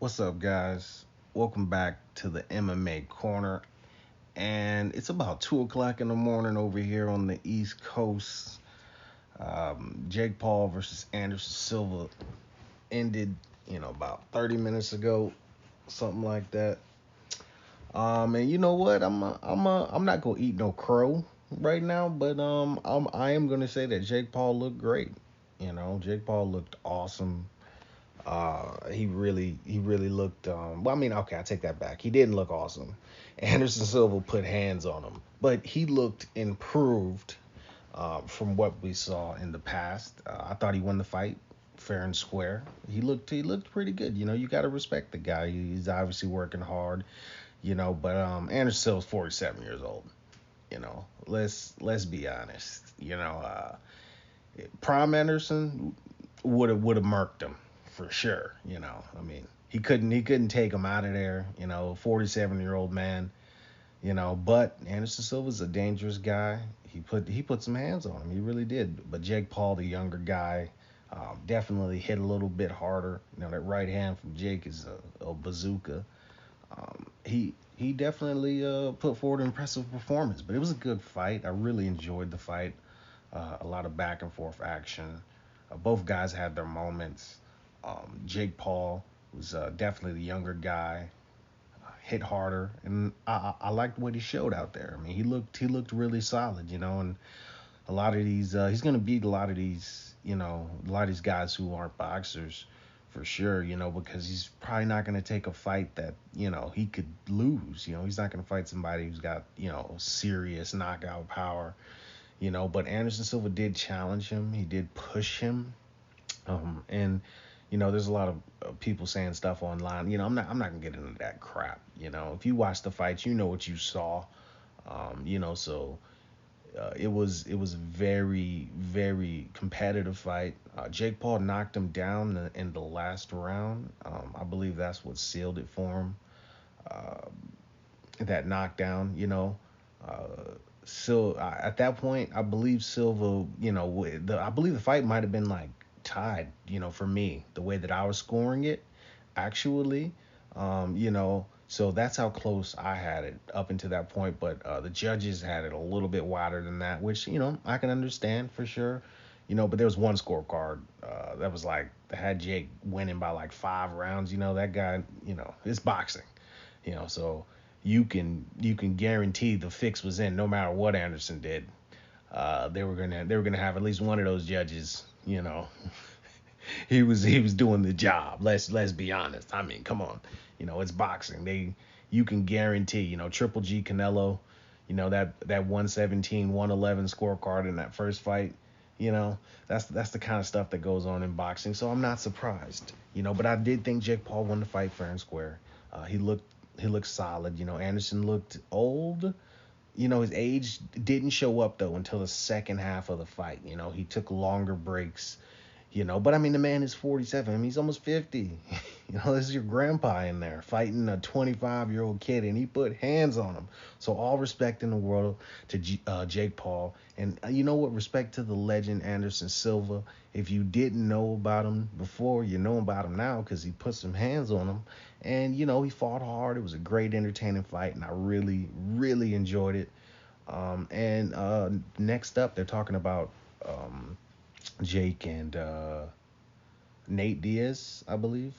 What's up, guys? Welcome back to the MMA Corner. And it's about 2 o'clock in the morning over here on the East Coast. Jake Paul versus Anderson Silva ended, about 30 minutes ago, something like that. And you know what? I'm not gonna eat no crow right now, but I am gonna say that Jake Paul looked great. Jake Paul looked awesome. He really looked. Well, I mean, okay, I take that back. He didn't look awesome. Anderson Silva put hands on him, but he looked improved from what we saw in the past. I thought he won the fight fair and square. He looked pretty good. You got to respect the guy. He's obviously working hard. But Anderson Silva's 47 years old. Let's be honest. Prime Anderson would have murked him for sure. I mean, he couldn't take him out of there. 47-year-old man. But Anderson Silva's a dangerous guy. He put some hands on him. He really did. But Jake Paul, the younger guy, definitely hit a little bit harder. That right hand from Jake is a bazooka. He definitely put forward an impressive performance. But it was a good fight. I really enjoyed the fight. A lot of back and forth action. Both guys had their moments. Jake Paul was definitely the younger guy, hit harder, and I liked what he showed out there. I mean, he looked really solid, and a lot of these he's gonna beat a lot of these, a lot of these guys who aren't boxers for sure, because he's probably not gonna take a fight that he could lose. He's not gonna fight somebody who's got serious knockout power. But Anderson Silva did challenge him. He did push him. And there's a lot of people saying stuff online. I'm not gonna get into that crap. If you watch the fights, you know what you saw. So it was a very very competitive fight. Jake Paul knocked him down in the last round. I believe that's what sealed it for him. Uh, that knockdown. So at that point, I believe Silva, I believe the fight might have been like tied, for me, the way that I was scoring it, actually. So that's how close I had it up until that point. But the judges had it a little bit wider than that, which, I can understand for sure. But there was one scorecard that was like, that had Jake winning by like 5 rounds. That guy, it's boxing, so you can guarantee the fix was in no matter what Anderson did. They were gonna have at least one of those judges. He was doing the job. Let's be honest. I mean, come on. It's boxing. You can guarantee. Triple G Canelo. That 117, 111 scorecard in that first fight. That's the kind of stuff that goes on in boxing. So I'm not surprised. But I did think Jake Paul won the fight fair and square. He looked solid. Anderson looked old. His age didn't show up though until the second half of the fight. He took longer breaks. But I mean, the man is 47. I mean, he's almost 50. This is your grandpa in there fighting a 25-year-old kid, and he put hands on him. So all respect in the world to Jake Paul, and you know what? Respect to the legend Anderson Silva. If you didn't know about him before, you know about him now because he put some hands on him, and he fought hard. It was a great, entertaining fight, and I really, really enjoyed it. And next up, they're talking about Jake and Nate Diaz, I believe.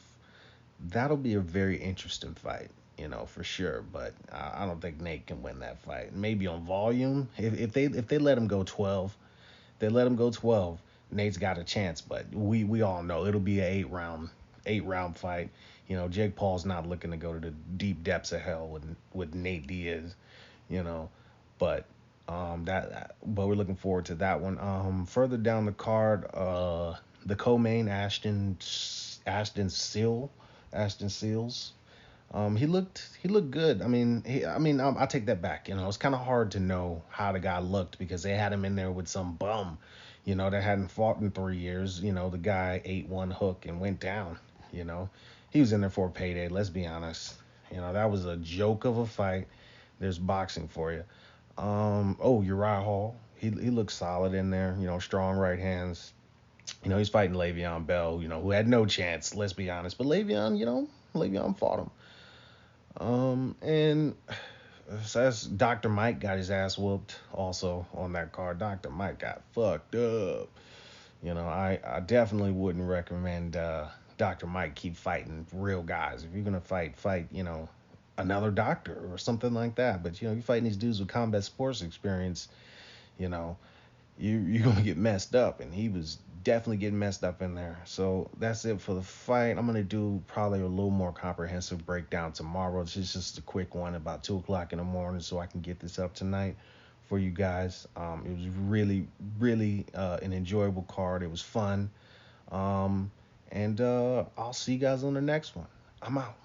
That'll be a very interesting fight, for sure. But I don't think Nate can win that fight. Maybe on volume, if they let him go 12, they let him go 12. Nate's got a chance, but we all know it'll be an eight round fight. Jake Paul's not looking to go to the deep depths of hell with Nate Diaz, you know. But but we're looking forward to that one. Further down the card, the co-main Ashton Seals. He looked good. I take that back. It's kind of hard to know how the guy looked because they had him in there with some bum, that hadn't fought in 3 years. The guy ate one hook and went down. You know, he was in there for a payday. Let's be honest. That was a joke of a fight. There's boxing for you. Uriah Hall. He looks solid in there. Strong right hands. He's fighting Le'Veon Bell, who had no chance, let's be honest. But Le'Veon fought him. And says Dr. Mike got his ass whooped also on that card. Dr. Mike got fucked up. I definitely wouldn't recommend Dr. Mike keep fighting real guys. If you're gonna fight, another doctor or something like that. But you're fighting these dudes with combat sports experience, you know, you're gonna get messed up, and he was definitely getting messed up in there. So that's it for the fight. I'm gonna do probably a little more comprehensive breakdown tomorrow. This is just a quick one about 2 o'clock in the morning, so I can get this up tonight for you guys. It was really, really an enjoyable card. It was fun. And I'll see you guys on the next one. I'm out.